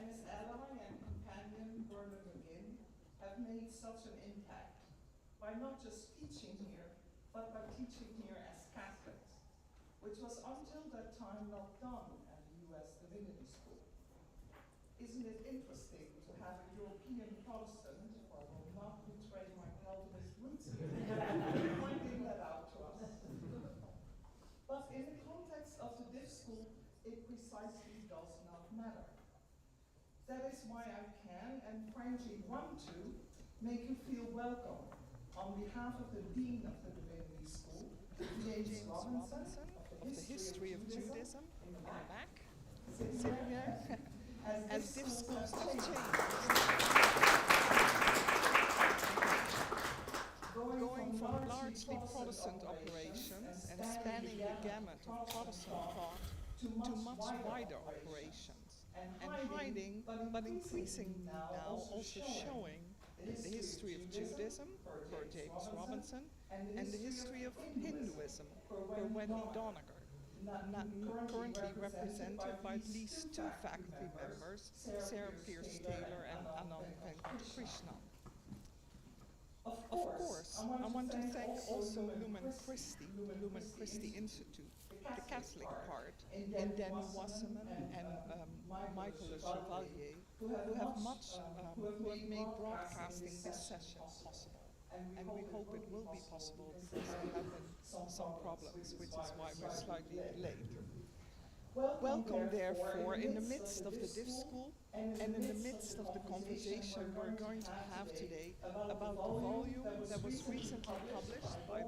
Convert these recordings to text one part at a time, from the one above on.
and his ally and companion Barnabas have made such an impact by not just teaching here, but by teaching here as Catholics, which was until that time not done at the US Divinity School. Isn't it interesting to have a European Protestant, or will not betray my Calvinist roots here, pointing that out to us? But in the context of the div school, it precisely does not matter. That is why I can, and frankly want to, make you feel welcome on behalf of the Dean of the Divinity School, James Robinson, of the History of Judaism, in the back, sitting there, as div schools have changed. Going from largely Protestant operations and spanning the gamut of Protestant thought to much wider operations, and hiding, but increasingly now also showing the history of Judaism, for James Robinson, and the history of Hinduism, for Wendy Doniger, currently represented by at least 2 faculty members, Sarah Pierce-Taylor and Anand Venkat-Krishnan. Of course, I want to thank also Lumen Christi Institute, the Catholic part, and Danny Wasserman and Michael Le Chevalier, who have made broadcasting this session possible. And we hope it will be possible because there have been some problems, which is why we're slightly delayed. Welcome, therefore, in the midst of the div school and in the midst of the conversation we're going to have today about the volume that was recently published by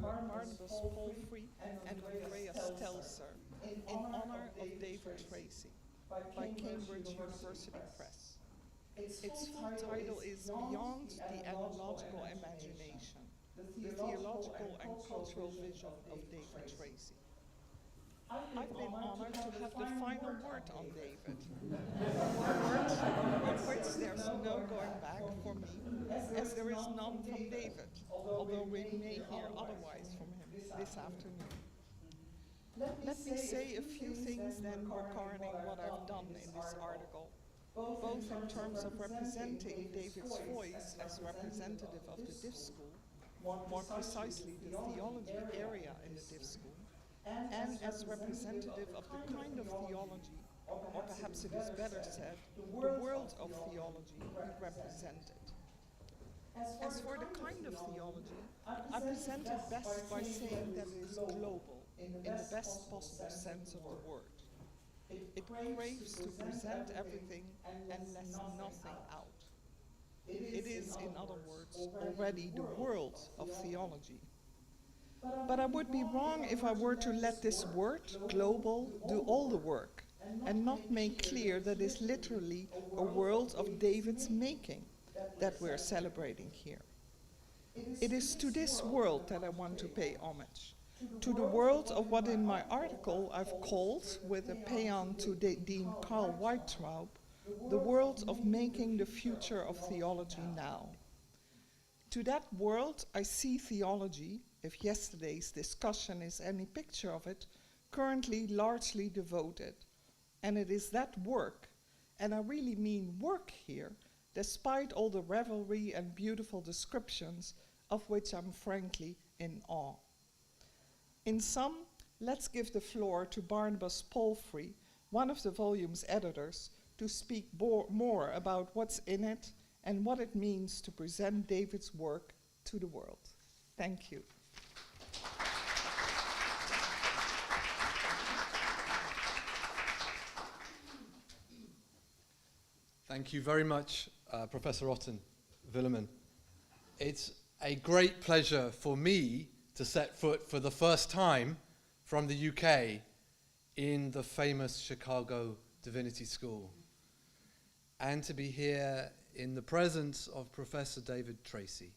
Barnabas Palfrey and Andreas Telser in honor of David Tracy by Cambridge University Press. Its full title is Beyond the Analogical Imagination, the Theological and Cultural Vision of David Tracy. I've been honored to have the final word on David, a word on which there's no going back for me, as there is none from David, although we may hear otherwise from him this afternoon. Let me say a few things then regarding what I've done in this article, both in terms of representing David's voice as representative of the div school, more precisely the theology area in the div school, and as representative of the kind of theology, or perhaps it is better said, the world of theology we represented. As for the kind of theology, I present it best by saying that it is global, in the best possible sense of the word. It craves to present everything and leave nothing out. It is, in other words, already the world of theology. But I would be wrong if I were to let this word, global, do all the work, and not make clear that it's literally a world of David's making that we're celebrating here. It is to this world that I want to pay homage, to the world of what in my article I've called, with a paean to Dean Karl Weintraub, the world of making the future of theology now. To that world, I see theology, if yesterday's discussion is any picture of it, currently largely devoted. And it is that work, and I really mean work here, despite all the revelry and beautiful descriptions of which I'm frankly in awe. In sum, let's give the floor to Barnabas Palfrey, one of the volume's editors, to speak more about what's in it and what it means to present David's work to the world. Thank you. Thank you very much, Professor Otten Willeman. It's a great pleasure for me to set foot for the first time from the UK in the famous Chicago Divinity School, and to be here in the presence of Professor David Tracy,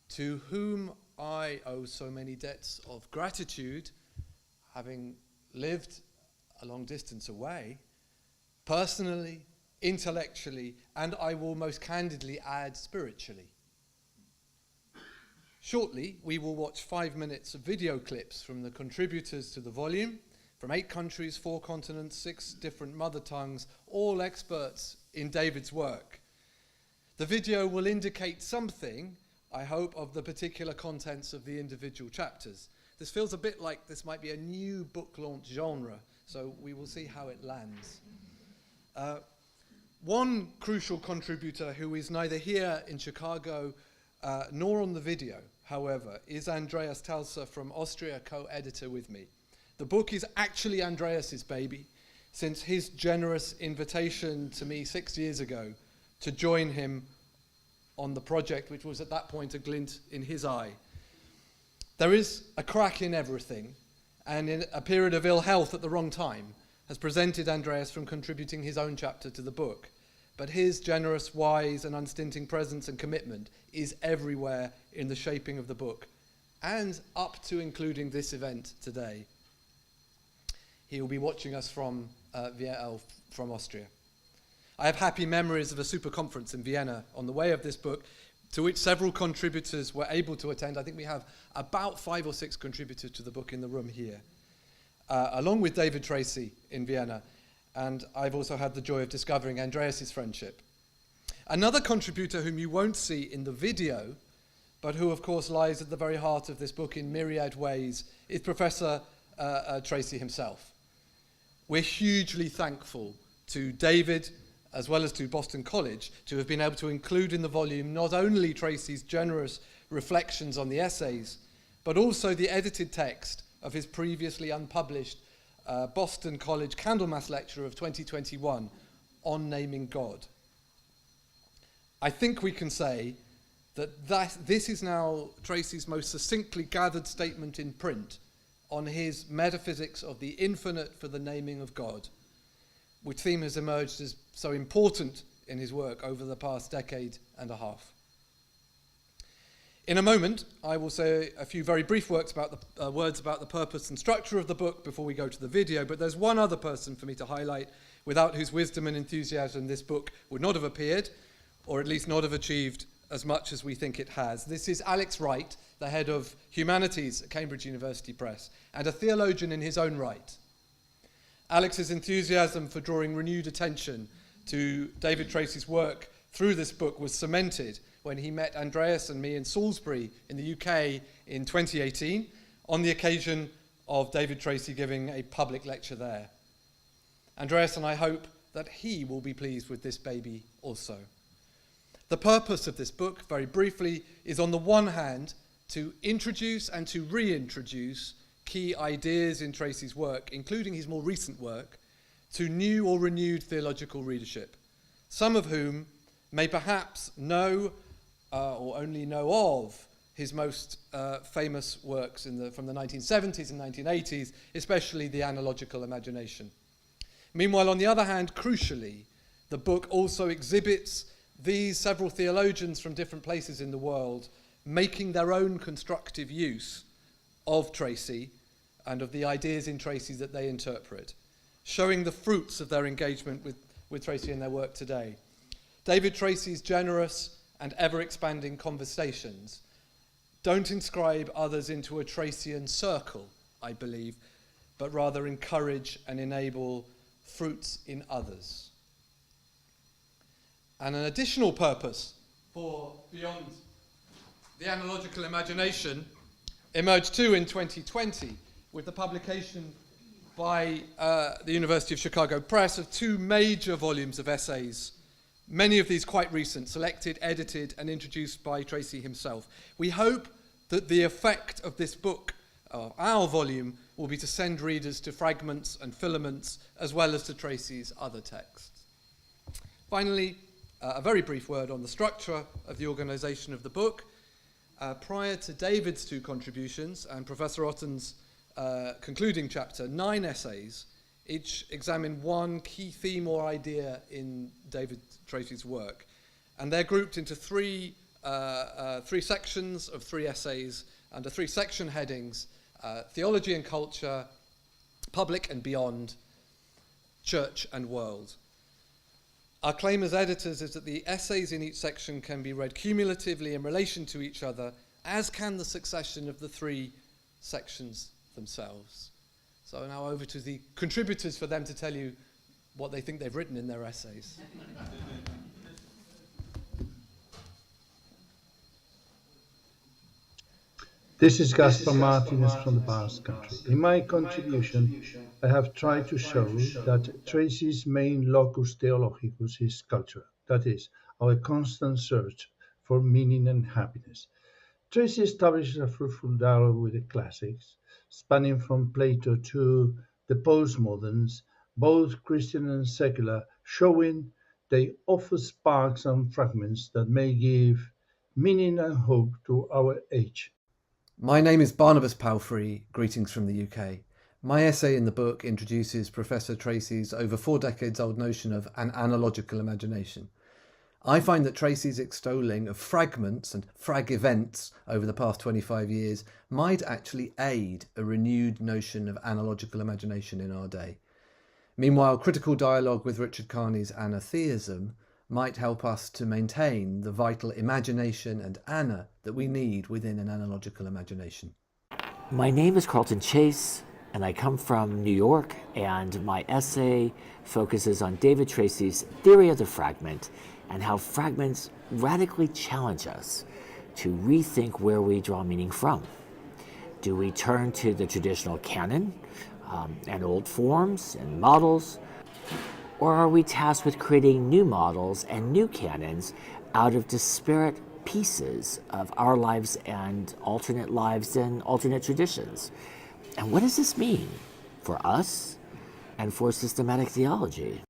to whom I owe so many debts of gratitude, having lived a long distance away, personally, intellectually, and I will most candidly add spiritually. Shortly, we will watch 5 minutes of video clips from the contributors to the volume, from 8 countries, 4 continents, 6 different mother tongues, all experts in David's work. The video will indicate something, I hope, of the particular contents of the individual chapters. This feels a bit like this might be a new book launch genre, so we will see how it lands. One crucial contributor who is neither here in Chicago nor on the video, however, is Andreas Telser from Austria, co-editor with me. The book is actually Andreas's baby, since his generous invitation to me 6 years ago to join him on the project, which was at that point a glint in his eye. There is a crack in everything, and in a period of ill health at the wrong time has prevented Andreas from contributing his own chapter to the book. But his generous, wise, and unstinting presence and commitment is everywhere in the shaping of the book, and up to including this event today. He will be watching us from Austria. I have happy memories of a super conference in Vienna on the way of this book, to which several contributors were able to attend. I think we have about 5 or 6 contributors to the book in the room here, along with David Tracy in Vienna. And I've also had the joy of discovering Andreas' friendship. Another contributor whom you won't see in the video, but who of course lies at the very heart of this book in myriad ways, is Professor Tracy himself. We're hugely thankful to David, as well as to Boston College, to have been able to include in the volume not only Tracy's generous reflections on the essays, but also the edited text of his previously unpublished Boston College Candlemas lecture of 2021 on naming God. I think we can say that this is now Tracy's most succinctly gathered statement in print on his metaphysics of the infinite for the naming of God, which theme has emerged as so important in his work over the past decade and a half. In a moment, I will say a few very brief words about the purpose and structure of the book before we go to the video, but there's one other person for me to highlight without whose wisdom and enthusiasm this book would not have appeared, or at least not have achieved as much as we think it has. This is Alex Wright, the head of Humanities at Cambridge University Press, and a theologian in his own right. Alex's enthusiasm for drawing renewed attention to David Tracy's work through this book was cemented when he met Andreas and me in Salisbury in the UK in 2018 on the occasion of David Tracy giving a public lecture there. Andreas and I hope that he will be pleased with this baby also. The purpose of this book, very briefly, is on the one hand to introduce and to reintroduce key ideas in Tracy's work, including his more recent work, to new or renewed theological readership, some of whom may perhaps know or only know of his most famous works from the 1970s and 1980s, especially the Analogical Imagination. Meanwhile, on the other hand, crucially, the book also exhibits these several theologians from different places in the world making their own constructive use of Tracy and of the ideas in Tracy that they interpret, showing the fruits of their engagement with Tracy in their work today. David Tracy's generous and ever-expanding conversations don't inscribe others into a Tracean circle, I believe, but rather encourage and enable fruits in others. And an additional purpose for Beyond the Analogical Imagination emerged too in 2020 with the publication by the University of Chicago Press of 2 major volumes of essays, many of these quite recent, selected, edited, and introduced by Tracy himself. We hope that the effect of this book, our volume, will be to send readers to fragments and filaments, as well as to Tracy's other texts. Finally, a very brief word on the structure of the organization of the book. Prior to David's 2 contributions and Professor Otten's concluding chapter, 9 essays each examine one key theme or idea in David Tracy's work. And they're grouped into 3 sections of 3 essays under 3 section headings: theology and culture, public and beyond, church and world. Our claim as editors is that the essays in each section can be read cumulatively in relation to each other, as can the succession of the 3 sections themselves. So now over to the contributors for them to tell you what they think they've written in their essays. This is Gaspar Martinez from the Basque Country. In my contribution, I have tried to show that Tracy's main locus theologicus is culture, that is, our constant search for meaning and happiness. Tracy establishes a fruitful dialogue with the classics, spanning from Plato to the postmoderns, both Christian and secular, showing they offer sparks and fragments that may give meaning and hope to our age. My name is Barnabas Palfrey, greetings from the UK. My essay in the book introduces Professor Tracy's over 4 decades old notion of an analogical imagination. I find that Tracy's extolling of fragments and frag events over the past 25 years might actually aid a renewed notion of analogical imagination in our day. Meanwhile, critical dialogue with Richard Carney's anatheism might help us to maintain the vital imagination and ana that we need within an analogical imagination. My name is Carlton Chase, and I come from New York, and my essay focuses on David Tracy's theory of the fragment and how fragments radically challenge us to rethink where we draw meaning from. Do we turn to the traditional canon and old forms and models, or are we tasked with creating new models and new canons out of disparate pieces of our lives and alternate traditions? And what does this mean for us and for systematic theology?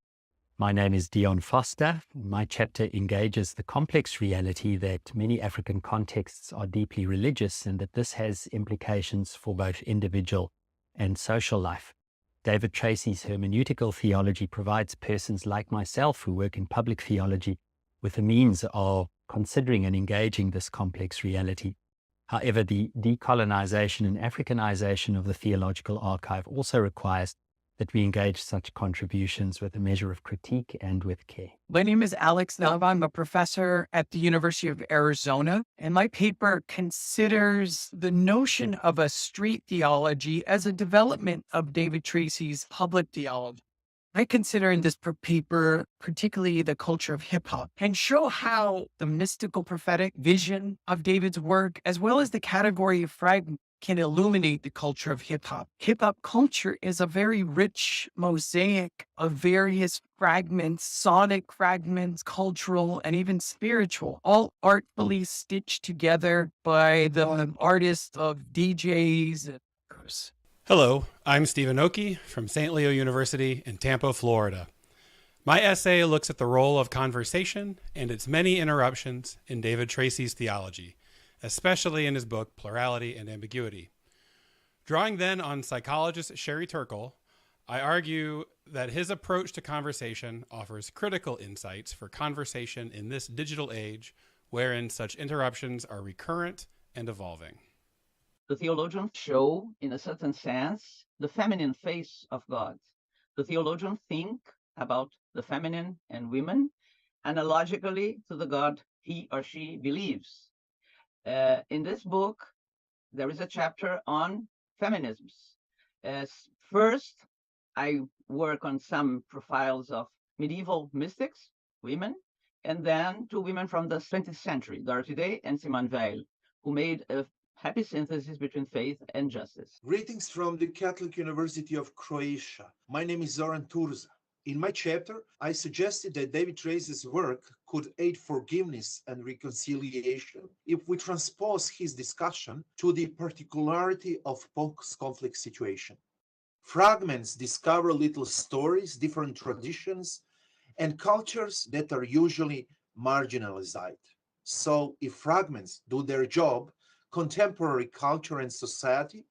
My name is Dion Foster. My chapter engages the complex reality that many African contexts are deeply religious and that this has implications for both individual and social life. David Tracy's hermeneutical theology provides persons like myself who work in public theology with the means of considering and engaging this complex reality. However, the decolonization and Africanization of the theological archive also requires that we engage such contributions with a measure of critique and with care. My name is Alex Nava. I'm a professor at the University of Arizona, and my paper considers the notion of a street theology as a development of David Tracy's public theology. I consider in this paper particularly the culture of hip-hop and show how the mystical prophetic vision of David's work, as well as the category of fragment, can illuminate the culture of hip-hop. Hip-hop culture is a very rich mosaic of various fragments, sonic fragments, cultural, and even spiritual, all artfully stitched together by the artists of DJs and makers. Hello, I'm Stephen Oki from St. Leo University in Tampa, Florida. My essay looks at the role of conversation and its many interruptions in David Tracy's theology, especially in his book, Plurality and Ambiguity. Drawing then on psychologist Sherry Turkle, I argue that his approach to conversation offers critical insights for conversation in this digital age, wherein such interruptions are recurrent and evolving. The theologians show, in a certain sense, the feminine face of God. The theologians think about the feminine and women analogically to the God he or she believes. In this book, there is a chapter on feminisms. First, I work on some profiles of medieval mystics, women, and then 2 women from the 20th century, Dorothy Day and Simone Weil, who made a happy synthesis between faith and justice. Greetings from the Catholic University of Croatia. My name is Zoran Turza. In my chapter, I suggested that David Tracy's work could aid forgiveness and reconciliation if we transpose his discussion to the particularity of post-conflict situation. Fragments discover little stories, different traditions, and cultures that are usually marginalized. So if fragments do their job, contemporary culture and society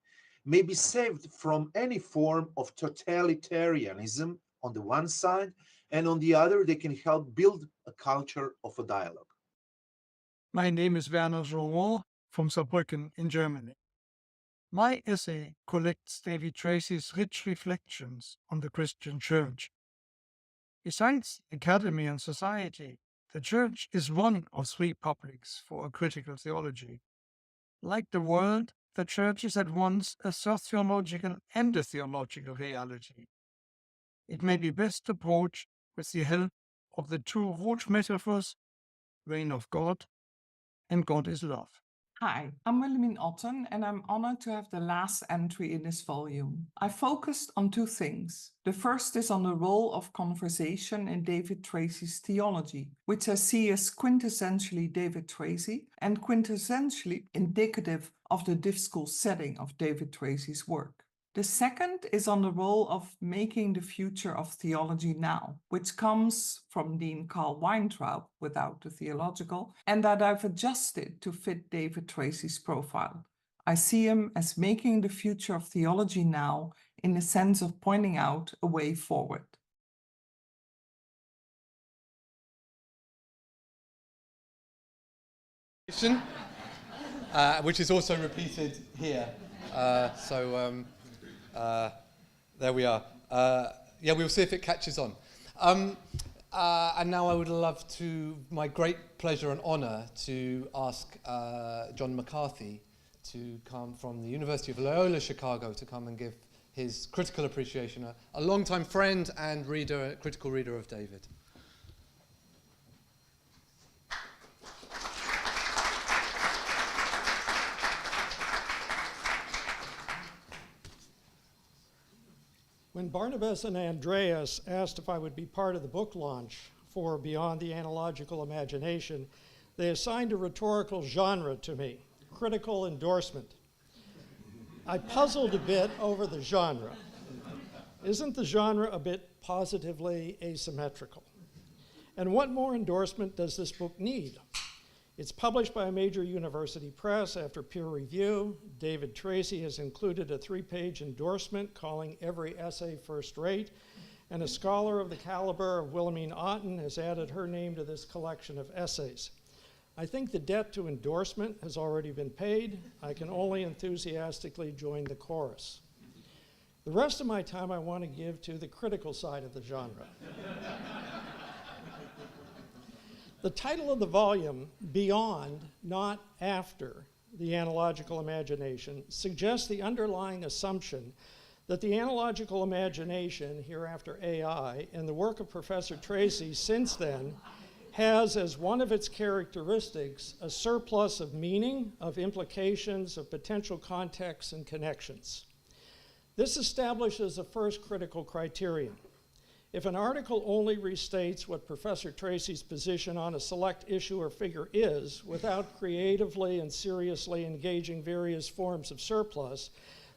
may be saved from any form of totalitarianism on the one side, and on the other, they can help build a culture of a dialogue. My name is Werner Joron from Saarbrücken in Germany. My essay collects David Tracy's rich reflections on the Christian Church. Besides academy and society, the Church is one of 3 publics for a critical theology. Like the world, the Church is at once a sociological and a theological reality. it may be best approached with the help of the two root metaphors, reign of God and God is love. Hi, I'm Wilhelmine Otten, and I'm honored to have the last entry in this volume. I focused on two things. The first is on the role of conversation in David Tracy's theology, which I see as quintessentially David Tracy and quintessentially indicative of the difficult setting of David Tracy's work. The second is on the role of making the future of theology now, which comes from Dean Carl Weintraub without the theological, and that I've adjusted to fit David Tracy's profile. I see him as making the future of theology now in the sense of pointing out a way forward. Which is also repeated here. There we are. Yeah, we'll see if it catches on. And now I would love to, my great pleasure and honor, to ask John McCarthy to come from the University of Loyola Chicago to come and give his critical appreciation, a longtime friend and reader, critical reader of David. When Barnabas and Andreas asked if I would be part of the book launch for Beyond the Analogical Imagination, they assigned a rhetorical genre to me, critical endorsement. I puzzled a bit over the genre. Isn't the genre a bit positively asymmetrical? And what more endorsement does this book need? It's published by a major university press after peer review. David Tracy has included a 3-page endorsement calling every essay first rate, and a scholar of the caliber of Wilhelmine Otten has added her name to this collection of essays. I think the debt to endorsement has already been paid. I can only enthusiastically join the chorus. The rest of my time I want to give to the critical side of the genre. The title of the volume, Beyond, Not After the Analogical Imagination, suggests the underlying assumption that the analogical imagination, hereafter AI, and the work of Professor Tracy since then, has as one of its characteristics a surplus of meaning, of implications, of potential contexts and connections. This establishes a first critical criterion. If an article only restates what Professor Tracy's position on a select issue or figure is, without creatively and seriously engaging various forms of surplus,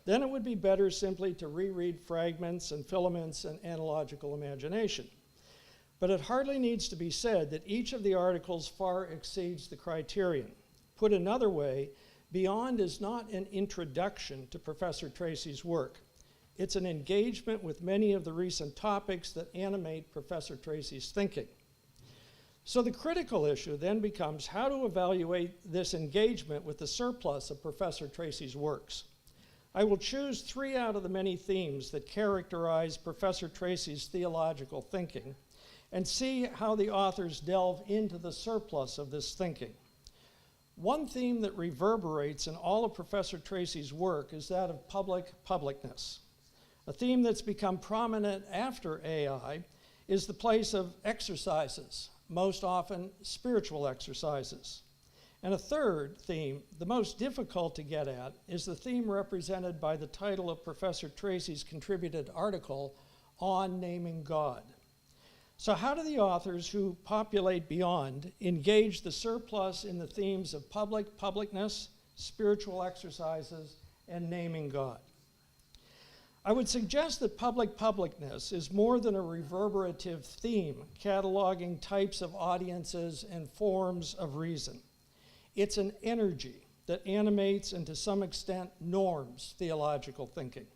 then it would be better simply to reread fragments and filaments and analogical imagination. But it hardly needs to be said that each of the articles far exceeds the criterion. Put another way, Beyond is not an introduction to Professor Tracy's work. It's an engagement with many of the recent topics that animate Professor Tracy's thinking. So the critical issue then becomes how to evaluate this engagement with the surplus of Professor Tracy's works. I will choose 3 out of the many themes that characterize Professor Tracy's theological thinking and see how the authors delve into the surplus of this thinking. One theme that reverberates in all of Professor Tracy's work is that of publicness. A theme that's become prominent after AI is the place of exercises, most often spiritual exercises. And a third theme, the most difficult to get at, is the theme represented by the title of Professor Tracy's contributed article on naming God. So how do the authors who populate Beyond engage the surplus in the themes of publicness, spiritual exercises, and naming God? I would suggest that publicness is more than a reverberative theme cataloging types of audiences and forms of reason. It's an energy that animates and to some extent norms theological thinking.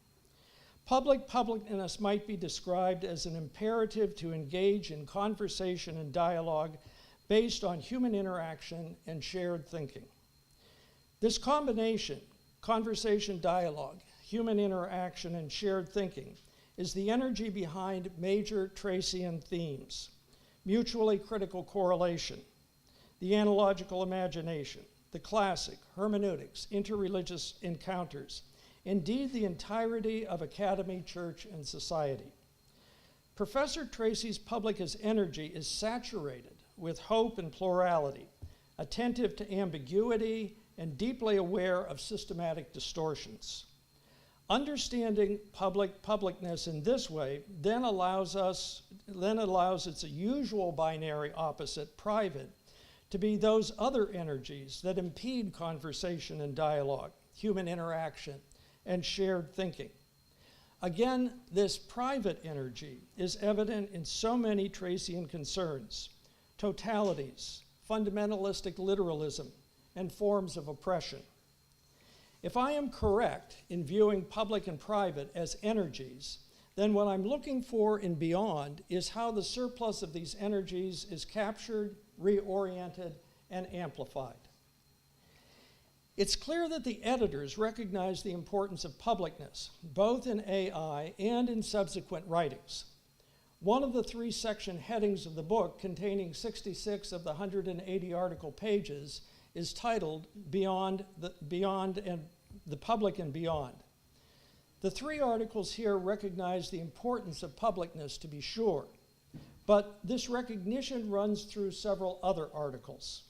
Publicness might be described as an imperative to engage in conversation and dialogue based on human interaction and shared thinking. This combination, conversation, dialogue, human interaction, and shared thinking, is the energy behind major Tracyan themes: mutually critical correlation, the analogical imagination, the classic, hermeneutics, interreligious encounters, indeed the entirety of academy, church, and society. Professor Tracy's public as energy is saturated with hope and plurality, attentive to ambiguity, and deeply aware of systematic distortions. Understanding publicness in this way then allows its usual binary opposite, private, to be those other energies that impede conversation and dialogue, human interaction, and shared thinking. Again, this private energy is evident in so many Tracyan concerns: totalities, fundamentalistic literalism, and forms of oppression. If I am correct in viewing public and private as energies, then what I'm looking for in Beyond is how the surplus of these energies is captured, reoriented, and amplified. It's clear that the editors recognize the importance of publicness, both in AI and in subsequent writings. One of the 3-section headings of the book, containing 66 of the 180 article pages, is titled Beyond and the Public and Beyond. The 3 articles here recognize the importance of publicness, to be sure, but this recognition runs through several other articles.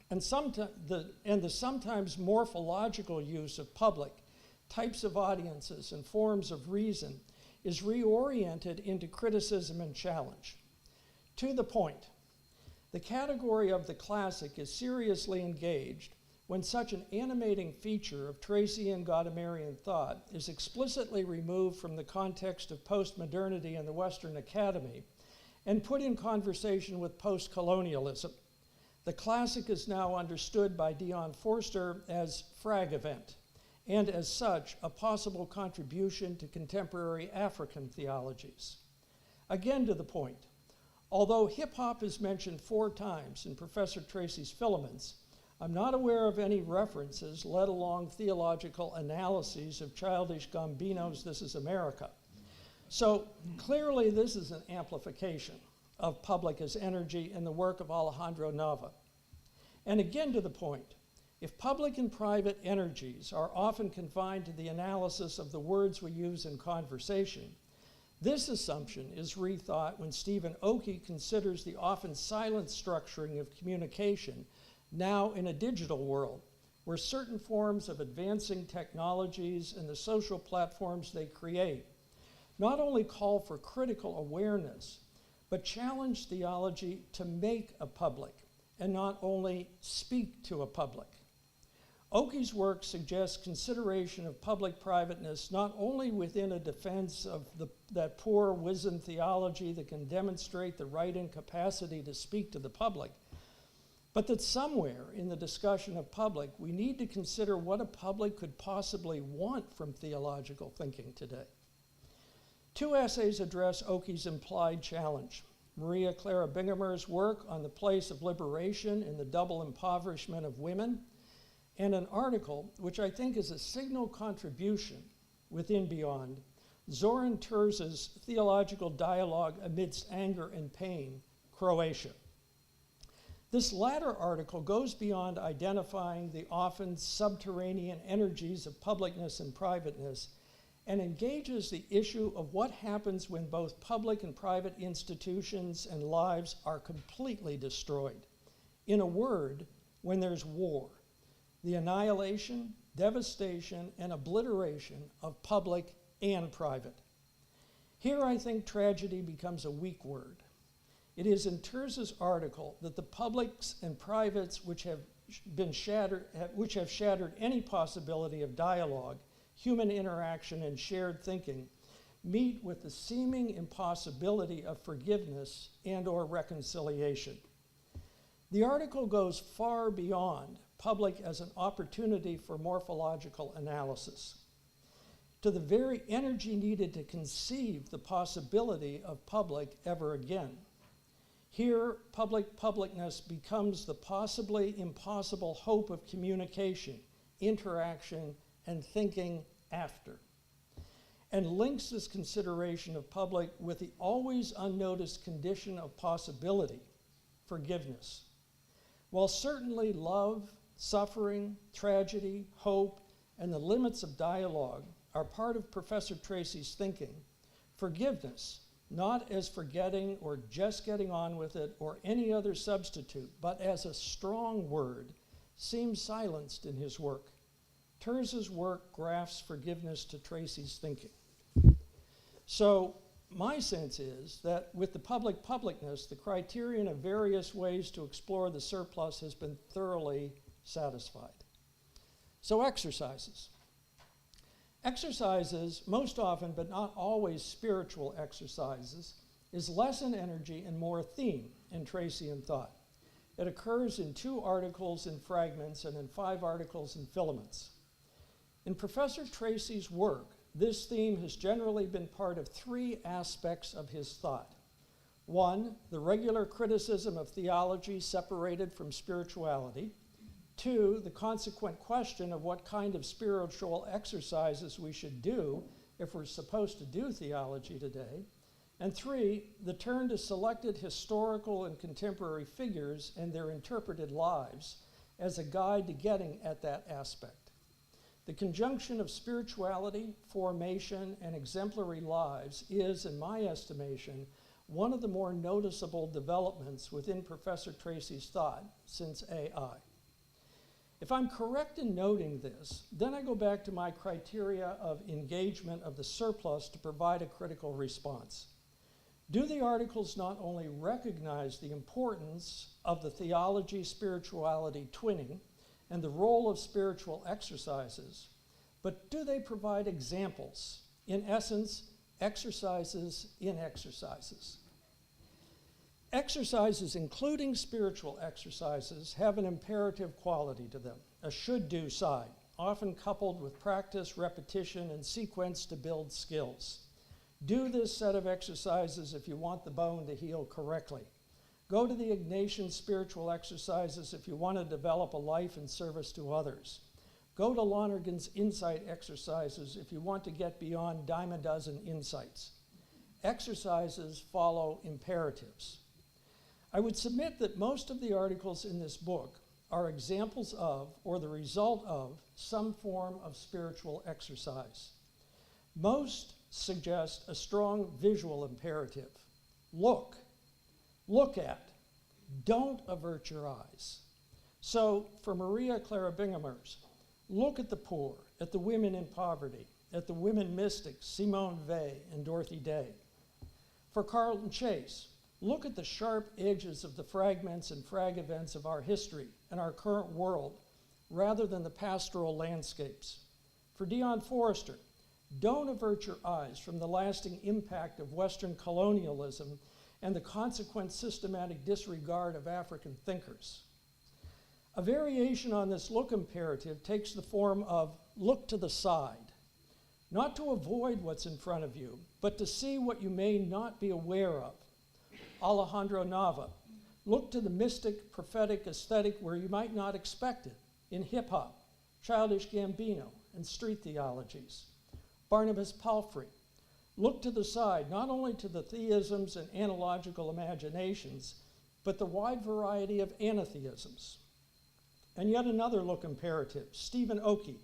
And the sometimes morphological use of public, types of audiences, and forms of reason is reoriented into criticism and challenge. To the point, the category of the classic is seriously engaged when such an animating feature of Tracean Gadameryan thought is explicitly removed from the context of postmodernity in the Western Academy and put in conversation with post-colonialism. The classic is now understood by Dion Forster as frag event, and as such, a possible contribution to contemporary African theologies. Again to the point, although hip-hop is mentioned 4 times in Professor Tracy's filaments, I'm not aware of any references, let alone theological analyses of Childish Gambino's This Is America. So clearly this is an amplification of public as energy in the work of Alejandro Nava. And again to the point, if public and private energies are often confined to the analysis of the words we use in conversation, this assumption is rethought when Stephen Oakey considers the often silent structuring of communication now in a digital world, where certain forms of advancing technologies and the social platforms they create not only call for critical awareness, but challenge theology to make a public and not only speak to a public. Oakey's work suggests consideration of public-privateness not only within a defense of that poor, wizened theology that can demonstrate the right incapacity to speak to the public, but that somewhere in the discussion of public, we need to consider what a public could possibly want from theological thinking today. 2 essays address Oakey's implied challenge: Maria Clara Bingamer's work on the place of liberation in the double impoverishment of women, and an article, which I think is a signal contribution within Beyond, Zoran Terz's Theological Dialogue Amidst Anger and Pain, Croatia. This latter article goes beyond identifying the often subterranean energies of publicness and privateness and engages the issue of what happens when both public and private institutions and lives are completely destroyed. In a word, when there's war, the annihilation, devastation, and obliteration of public and private. Here I think tragedy becomes a weak word. It is in Terz's article that the publics and privates which have shattered any possibility of dialogue, human interaction, and shared thinking meet with the seeming impossibility of forgiveness and/or reconciliation. The article goes far beyond public as an opportunity for morphological analysis, to the very energy needed to conceive the possibility of public ever again. Here, publicness becomes the possibly impossible hope of communication, interaction, and thinking after, and links this consideration of public with the always unnoticed condition of possibility, forgiveness. While certainly love, suffering, tragedy, hope, and the limits of dialogue are part of Professor Tracy's thinking, forgiveness, not as forgetting or just getting on with it or any other substitute, but as a strong word, seems silenced in his work. Telser's work grafts forgiveness to Tracy's thinking. So my sense is that with the publicness, the criterion of various ways to explore the surplus has been thoroughly satisfied. So exercises. Exercises, most often but not always spiritual exercises, is less in energy and more theme in Tracyan thought. It occurs in 2 articles in fragments and in 5 articles in filaments. In Professor Tracy's work, this theme has generally been part of 3 aspects of his thought. 1, the regular criticism of theology separated from spirituality. 2, the consequent question of what kind of spiritual exercises we should do if we're supposed to do theology today. And 3, the turn to selected historical and contemporary figures and their interpreted lives as a guide to getting at that aspect. The conjunction of spirituality, formation, and exemplary lives is, in my estimation, one of the more noticeable developments within Professor Tracy's thought since AI. If I'm correct in noting this, then I go back to my criteria of engagement of the surplus to provide a critical response. Do the articles not only recognize the importance of the theology-spirituality twinning and the role of spiritual exercises, but do they provide examples? In essence, exercises in exercises. Exercises, including spiritual exercises, have an imperative quality to them, a should-do side, often coupled with practice, repetition, and sequence to build skills. Do this set of exercises if you want the bone to heal correctly. Go to the Ignatian spiritual exercises if you want to develop a life in service to others. Go to Lonergan's insight exercises if you want to get beyond dime a dozen insights. Exercises follow imperatives. I would submit that most of the articles in this book are examples of, or the result of, some form of spiritual exercise. Most suggest a strong visual imperative. Look at, don't avert your eyes. So for Maria Clara Bingham-Ers, look at the poor, at the women in poverty, at the women mystics, Simone Weil and Dorothy Day. For Carlton Chase, look at the sharp edges of the fragments and frag events of our history and our current world, rather than the pastoral landscapes. For Dion Forrester, don't avert your eyes from the lasting impact of Western colonialism and the consequent systematic disregard of African thinkers. A variation on this look imperative takes the form of look to the side, not to avoid what's in front of you, but to see what you may not be aware of. Alejandro Nava, look to the mystic, prophetic aesthetic where you might not expect it, in hip-hop, Childish Gambino, and street theologies. Barnabas Palfrey, look to the side, not only to the theisms and analogical imaginations, but the wide variety of anatheisms. And yet another look imperative, Stephen Oakey,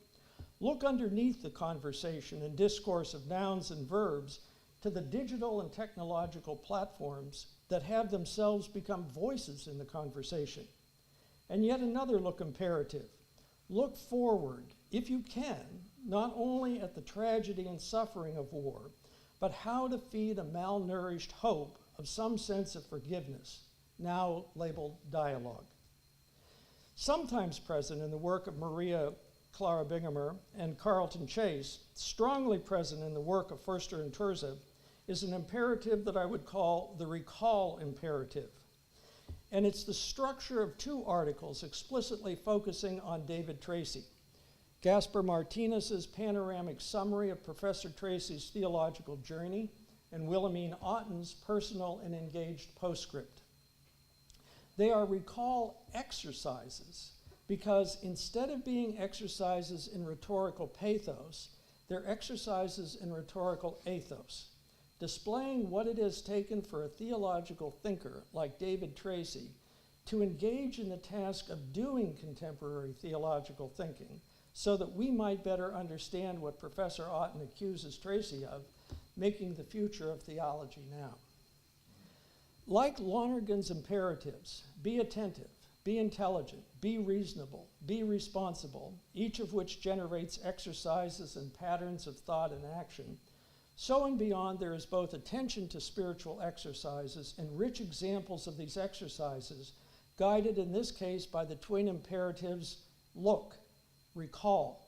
look underneath the conversation and discourse of nouns and verbs to the digital and technological platforms that have themselves become voices in the conversation. And yet another look imperative, look forward, if you can, not only at the tragedy and suffering of war, but how to feed a malnourished hope of some sense of forgiveness, now labeled dialogue. Sometimes present in the work of Maria Clara Bingham-Ers and Carlton Chase, strongly present in the work of Forster and Telser, is an imperative that I would call the recall imperative. And it's the structure of 2 articles explicitly focusing on David Tracy. Gaspar Martinez's panoramic summary of Professor Tracy's theological journey, and Wilhelmine Otten's personal and engaged postscript. They are recall exercises because instead of being exercises in rhetorical pathos, they're exercises in rhetorical ethos, displaying what it has taken for a theological thinker like David Tracy to engage in the task of doing contemporary theological thinking so that we might better understand what Professor Otten accuses Tracy of, making the future of theology now. Like Lonergan's imperatives, be attentive, be intelligent, be reasonable, be responsible, each of which generates exercises and patterns of thought and action, so and beyond there is both attention to spiritual exercises and rich examples of these exercises, guided in this case by the twin imperatives, look, recall.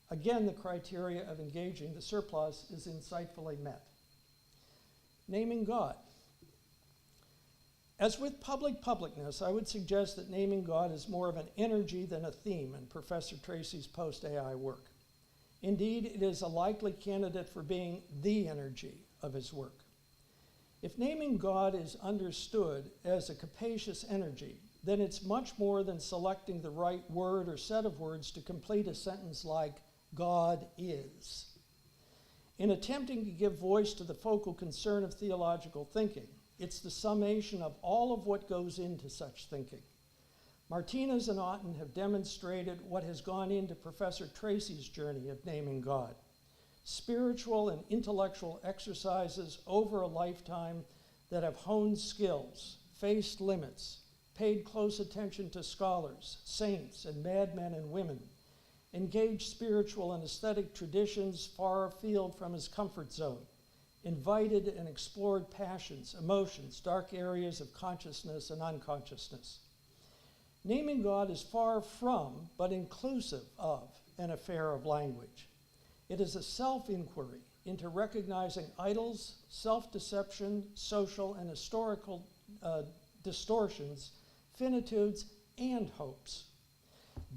Again, the criteria of engaging the surplus is insightfully met. Naming God. As with publicness, I would suggest that naming God is more of an energy than a theme in Professor Tracy's post-AI work. Indeed, it is a likely candidate for being the energy of his work. If naming God is understood as a capacious energy, then it's much more than selecting the right word or set of words to complete a sentence like, God is. In attempting to give voice to the focal concern of theological thinking, it's the summation of all of what goes into such thinking. Martinez and Otten have demonstrated what has gone into Professor Tracy's journey of naming God. Spiritual and intellectual exercises over a lifetime that have honed skills, faced limits, paid close attention to scholars, saints, and madmen and women, engaged spiritual and aesthetic traditions far afield from his comfort zone, invited and explored passions, emotions, dark areas of consciousness and unconsciousness. Naming God is far from, but inclusive of, an affair of language. It is a self-inquiry into recognizing idols, self-deception, social and historical distortions, finitudes, and hopes,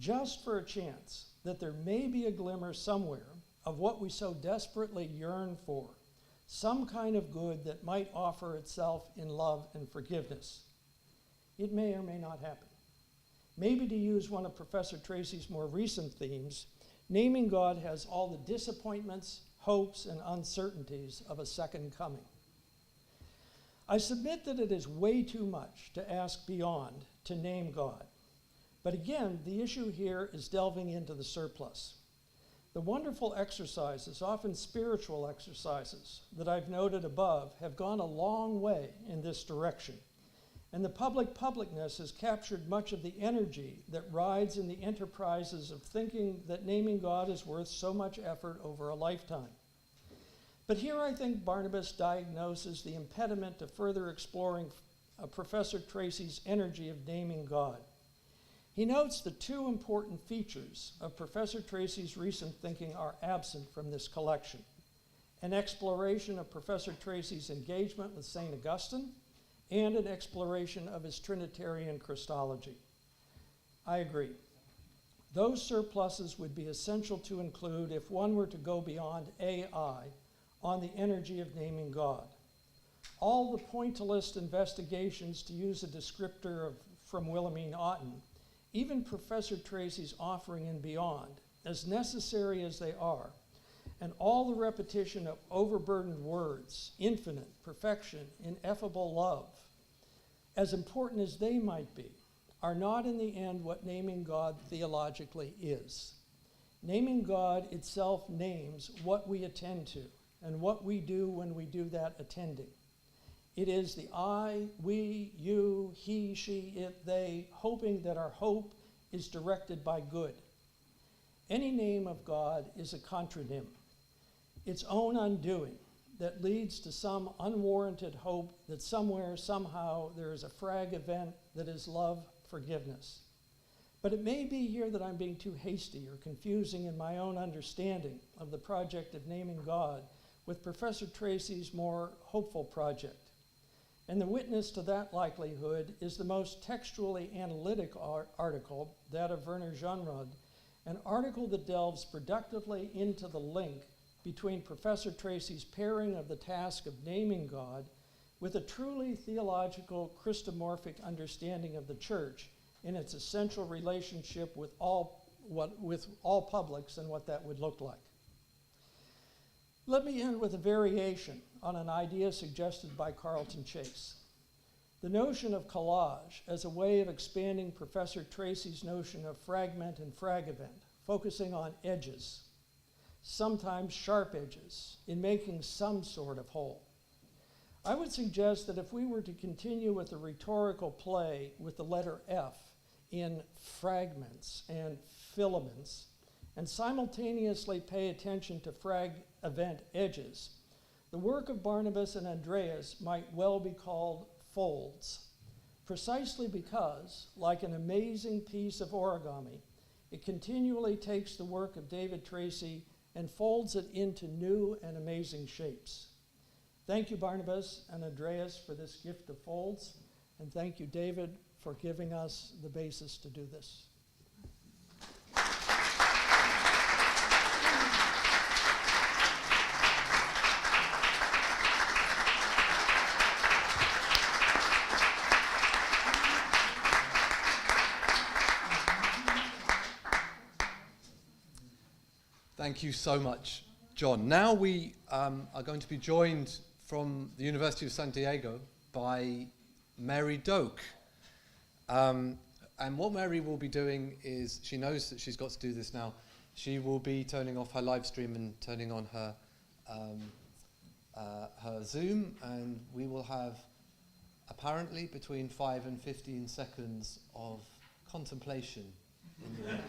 just for a chance that there may be a glimmer somewhere of what we so desperately yearn for, some kind of good that might offer itself in love and forgiveness. It may or may not happen. Maybe to use one of Professor Tracy's more recent themes, naming God has all the disappointments, hopes, and uncertainties of a second coming. I submit that it is way too much to ask beyond to name God. But again, the issue here is delving into the surplus. The wonderful exercises, often spiritual exercises, that I've noted above have gone a long way in this direction. And the publicness has captured much of the energy that rides in the enterprises of thinking that naming God is worth so much effort over a lifetime. But here I think Barnabas diagnoses the impediment to further exploring Professor Tracy's energy of naming God. He notes the two important features of Professor Tracy's recent thinking are absent from this collection: an exploration of Professor Tracy's engagement with St. Augustine and an exploration of his Trinitarian Christology. I agree. Those surpluses would be essential to include if one were to go beyond AI on the energy of naming God. All the pointillist investigations, to use a descriptor from Wilhelmine Otten, even Professor Tracy's offering and beyond, as necessary as they are, and all the repetition of overburdened words, infinite, perfection, ineffable love, as important as they might be, are not in the end what naming God theologically is. Naming God itself names what we attend to and what we do when we do that attending. It is the I, we, you, he, she, it, they, hoping that our hope is directed by good. Any name of God is a contronym, its own undoing that leads to some unwarranted hope that somewhere, somehow, there is a frag event that is love, forgiveness. But it may be here that I'm being too hasty or confusing in my own understanding of the project of naming God with Professor Tracy's more hopeful project. And the witness to that likelihood is the most textually analytic article, that of Werner Jeanrod, an article that delves productively into the link between Professor Tracy's pairing of the task of naming God with a truly theological Christomorphic understanding of the Church in its essential relationship with all publics and what that would look like. Let me end with a variation on an idea suggested by Carlton Chase. The notion of collage as a way of expanding Professor Tracy's notion of fragment and frag event, focusing on edges. sometimes sharp edges, in making some sort of whole. I would suggest that if we were to continue with the rhetorical play with the letter F in fragments and filaments, and simultaneously pay attention to event edges, the work of Barnabas and Andreas might well be called folds, precisely because, like an amazing piece of origami, it continually takes the work of David Tracy and folds it into new and amazing shapes. Thank you, Barnabas and Andreas, for this gift of folds, and thank you, David, for giving us the basis to do this. Thank you so much, John. Now we are going to be joined from the University of San Diego by Mary Doak. And what Mary will be doing is, she knows that she's got to do this now, she will be turning off her live stream and turning on her her Zoom, and we will have apparently between 5 and 15 seconds of contemplation in the room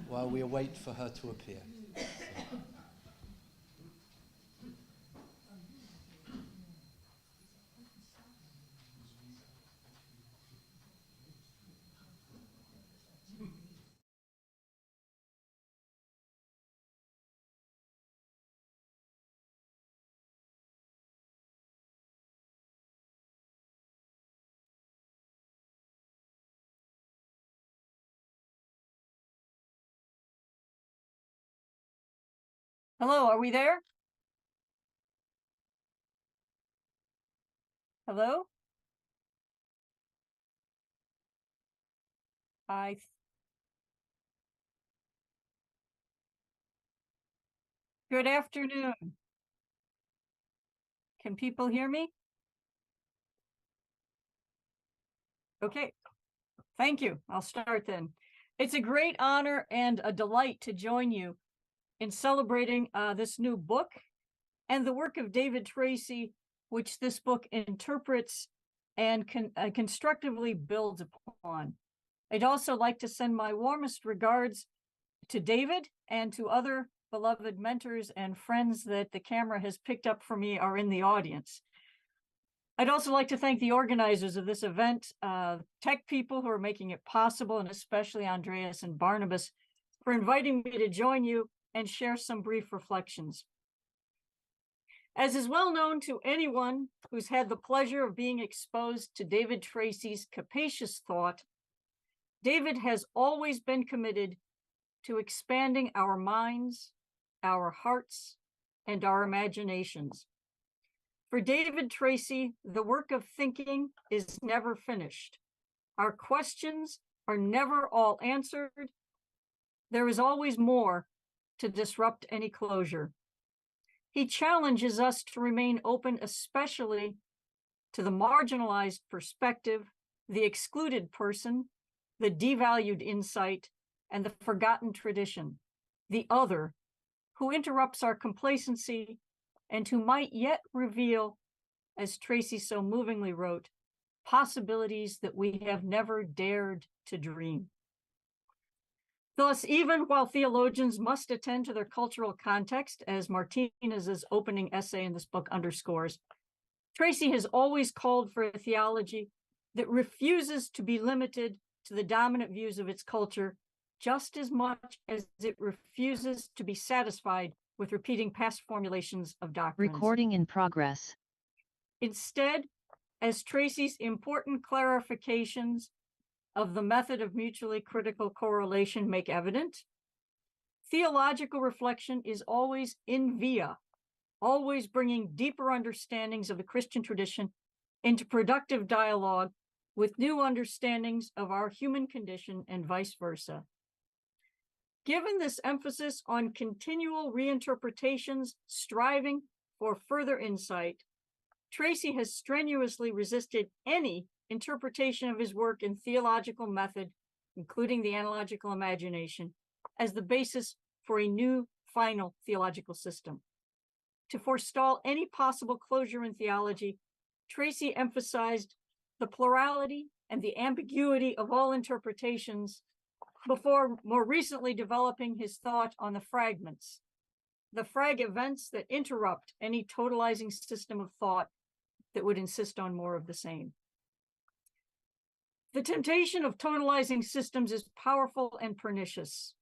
while we await for her to appear. Hello, are we there? Hello? Good afternoon. Can people hear me? Okay, thank you. I'll start then. It's a great honor and a delight to join you in celebrating this new book and the work of David Tracy, which this book interprets and constructively builds upon. I'd also like to send my warmest regards to David and to other beloved mentors and friends that the camera has picked up for me are in the audience. I'd also like to thank the organizers of this event, tech people who are making it possible, and especially Andreas and Barnabas for inviting me to join you and share some brief reflections. As is well known to anyone who's had the pleasure of being exposed to David Tracy's capacious thought, David has always been committed to expanding our minds, our hearts, and our imaginations. For David Tracy, the work of thinking is never finished. Our questions are never all answered. There is always more to disrupt any closure. He challenges us to remain open, especially to the marginalized perspective, the excluded person, the devalued insight, and the forgotten tradition, the other, who interrupts our complacency and who might yet reveal, as Tracy so movingly wrote, possibilities that we have never dared to dream. Thus, even while theologians must attend to their cultural context, as Martinez's opening essay in this book underscores, Tracy has always called for a theology that refuses to be limited to the dominant views of its culture, just as much as it refuses to be satisfied with repeating past formulations of doctrines. Recording in progress. Instead, as Tracy's important clarifications of the method of mutually critical correlation make evident, theological reflection is always in via, always bringing deeper understandings of the Christian tradition into productive dialogue with new understandings of our human condition and vice versa. Given this emphasis on continual reinterpretations, striving for further insight, Tracy has strenuously resisted any interpretation of his work in theological method, including the analogical imagination, as the basis for a new final theological system. To forestall any possible closure in theology, Tracy emphasized the plurality and the ambiguity of all interpretations before more recently developing his thought on the fragments, the frag events that interrupt any totalizing system of thought that would insist on more of the same. The temptation of totalizing systems is powerful and pernicious,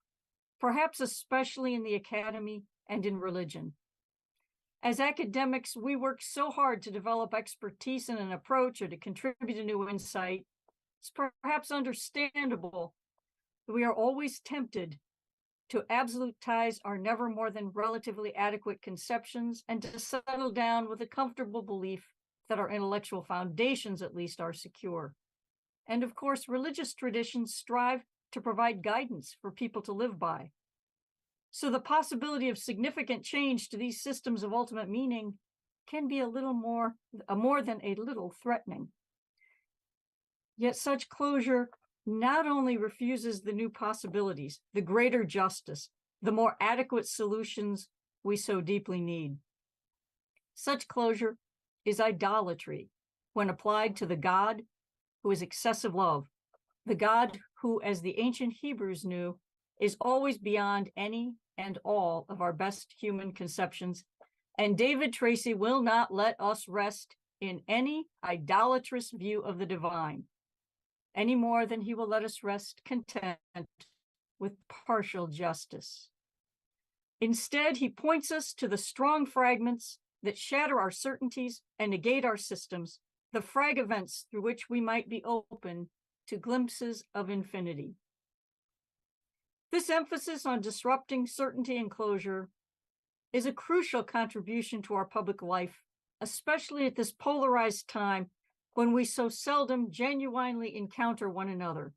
perhaps especially in the academy and in religion. As academics, we work so hard to develop expertise in an approach or to contribute a new insight. It's perhaps understandable that we are always tempted to absolutize our never more than relatively adequate conceptions and to settle down with a comfortable belief that our intellectual foundations at least are secure. And of course, religious traditions strive to provide guidance for people to live by. So the possibility of significant change to these systems of ultimate meaning can be more than a little threatening. Yet such closure not only refuses the new possibilities, the greater justice, the more adequate solutions we so deeply need. Such closure is idolatry when applied to the God who is excessive love, the God who, as the ancient Hebrews knew, is always beyond any and all of our best human conceptions. And David Tracy will not let us rest in any idolatrous view of the divine, any more than he will let us rest content with partial justice. Instead, he points us to the strong fragments that shatter our certainties and negate our systems, the frag events through which we might be open to glimpses of infinity. This emphasis on disrupting certainty and closure is a crucial contribution to our public life, especially at this polarized time when we so seldom genuinely encounter one another.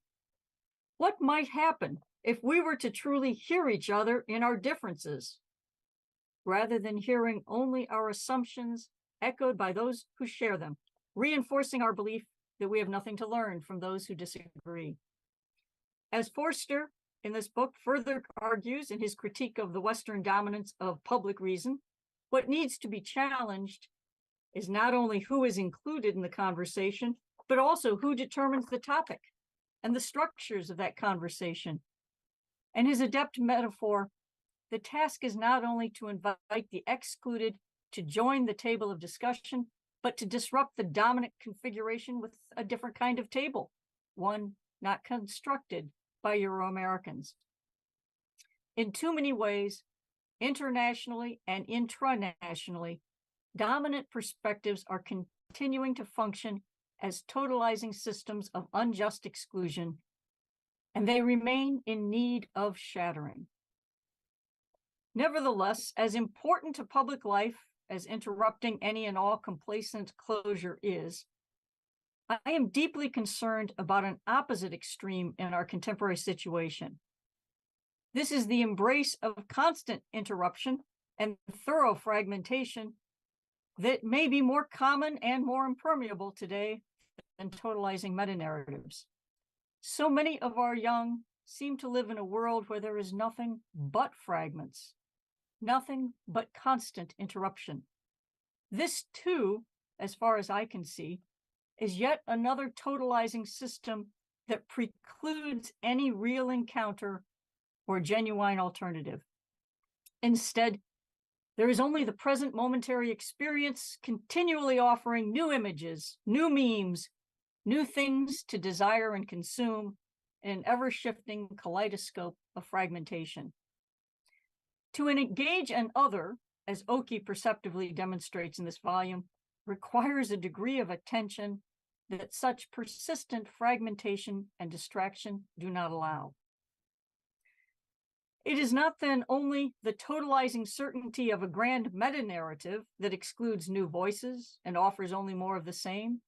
What might happen if we were to truly hear each other in our differences, rather than hearing only our assumptions echoed by those who share them, reinforcing our belief that we have nothing to learn from those who disagree? As Forster in this book further argues in his critique of the Western dominance of public reason, what needs to be challenged is not only who is included in the conversation, but also who determines the topic and the structures of that conversation. And his adept metaphor, the task is not only to invite the excluded to join the table of discussion, but to disrupt the dominant configuration with a different kind of table, one not constructed by Euro-Americans. In too many ways, internationally and intranationally, dominant perspectives are continuing to function as totalizing systems of unjust exclusion, and they remain in need of shattering. Nevertheless, as important to public life as interrupting any and all complacent closure is, I am deeply concerned about an opposite extreme in our contemporary situation. This is the embrace of constant interruption and thorough fragmentation that may be more common and more impermeable today than totalizing meta-narratives. So many of our young seem to live in a world where there is nothing but fragments, nothing but constant interruption. This too, as far as I can see, is yet another totalizing system that precludes any real encounter or genuine alternative. Instead, there is only the present momentary experience continually offering new images, new memes, new things to desire and consume in an ever-shifting kaleidoscope of fragmentation. To engage an other, as Oki perceptively demonstrates in this volume, requires a degree of attention that such persistent fragmentation and distraction do not allow. It is not then only the totalizing certainty of a grand meta-narrative that excludes new voices and offers only more of the same.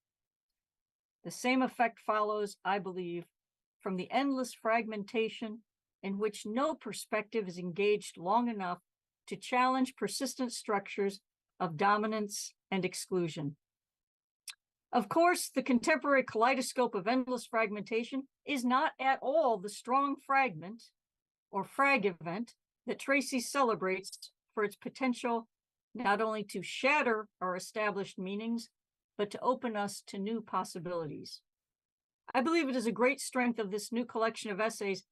The same effect follows, I believe, from the endless fragmentation in which no perspective is engaged long enough to challenge persistent structures of dominance and exclusion. Of course, the contemporary kaleidoscope of endless fragmentation is not at all the strong fragment or frag event that Tracy celebrates for its potential not only to shatter our established meanings, but to open us to new possibilities. I believe it is a great strength of this new collection of essays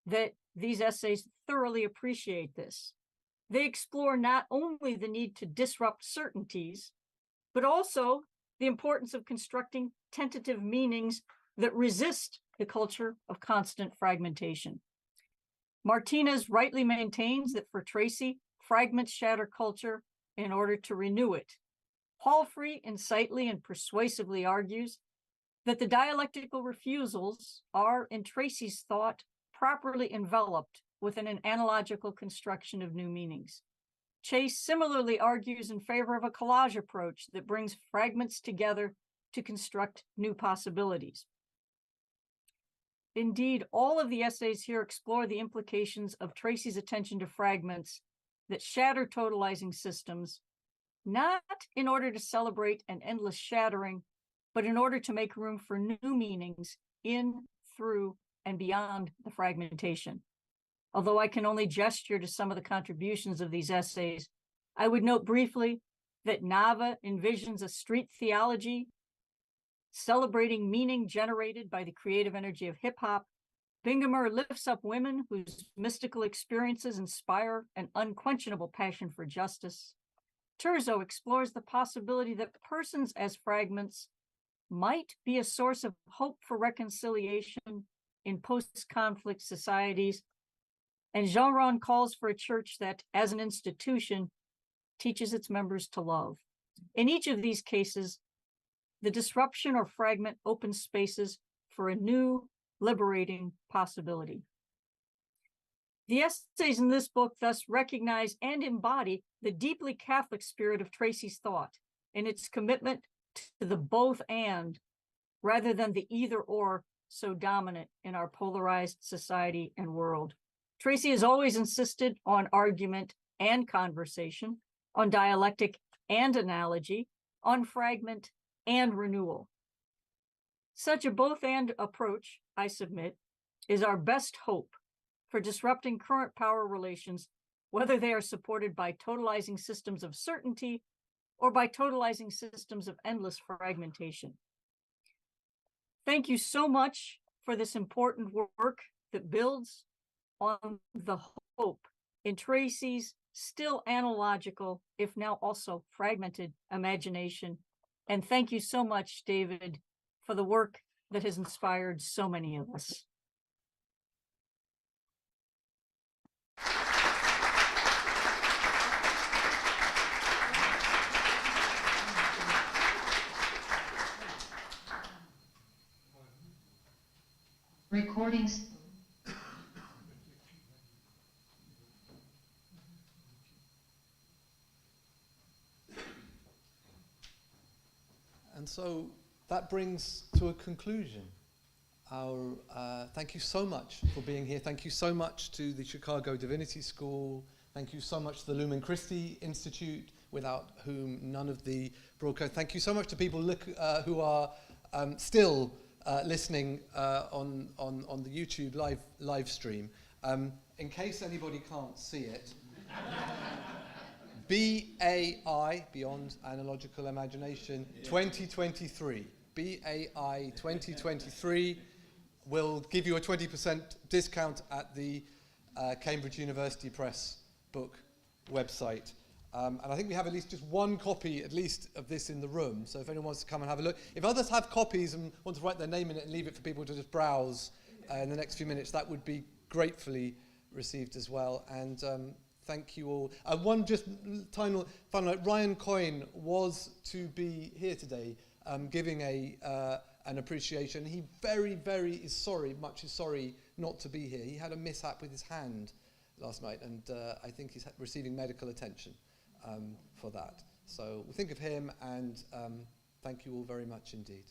that these essays thoroughly appreciate this. They explore not only the need to disrupt certainties, but also the importance of constructing tentative meanings that resist the culture of constant fragmentation. Martinez rightly maintains that for Tracy, fragments shatter culture in order to renew it. Palfrey insightfully and persuasively argues that the dialectical refusals are, in Tracy's thought, properly enveloped within an analogical construction of new meanings. Chase similarly argues in favor of a collage approach that brings fragments together to construct new possibilities. Indeed, all of the essays here explore the implications of Tracy's attention to fragments that shatter totalizing systems, not in order to celebrate an endless shattering, but in order to make room for new meanings in, through, and beyond the fragmentation. Although I can only gesture to some of the contributions of these essays, I would note briefly that Nava envisions a street theology celebrating meaning generated by the creative energy of hip-hop. Bingamer lifts up women whose mystical experiences inspire an unquenchable passion for justice. Terzo explores the possibility that persons as fragments might be a source of hope for reconciliation in post-conflict societies. And Jean-Ron calls for a church that, as an institution, teaches its members to love. In each of these cases, the disruption or fragment opens spaces for a new, liberating possibility. The essays in this book thus recognize and embody the deeply Catholic spirit of Tracy's thought and its commitment to the both and rather than the either or so dominant in our polarized society and world. Tracy has always insisted on argument and conversation, on dialectic and analogy, on fragment and renewal. Such a both-and approach, I submit, is our best hope for disrupting current power relations, whether they are supported by totalizing systems of certainty or by totalizing systems of endless fragmentation. Thank you so much for this important work that builds on the hope in Tracy's still analogical, if now also fragmented, imagination. And thank you so much, David, for the work that has inspired so many of us. Recordings. And so that brings to a conclusion our thank you so much for being here. Thank you so much to the Chicago Divinity School. Thank you so much to the Lumen Christi Institute, without whom none of the broadcast. Thank you so much to people who are still listening on the YouTube live stream. In case anybody can't see it, BAI, Beyond Analogical Imagination, 2023. BAI 2023 will give you a 20% discount at the Cambridge University Press book website. And I think we have at least just one copy, at least, of this in the room. So if anyone wants to come and have a look. If others have copies and want to write their name in it and leave it for people to just browse in the next few minutes, that would be gratefully received as well. And thank you all. One just final note, Ryan Coyne was to be here today giving an appreciation. He very is sorry not to be here. He had a mishap with his hand last night, and I think he's receiving medical attention for that. So we think of him, and thank you all very much indeed.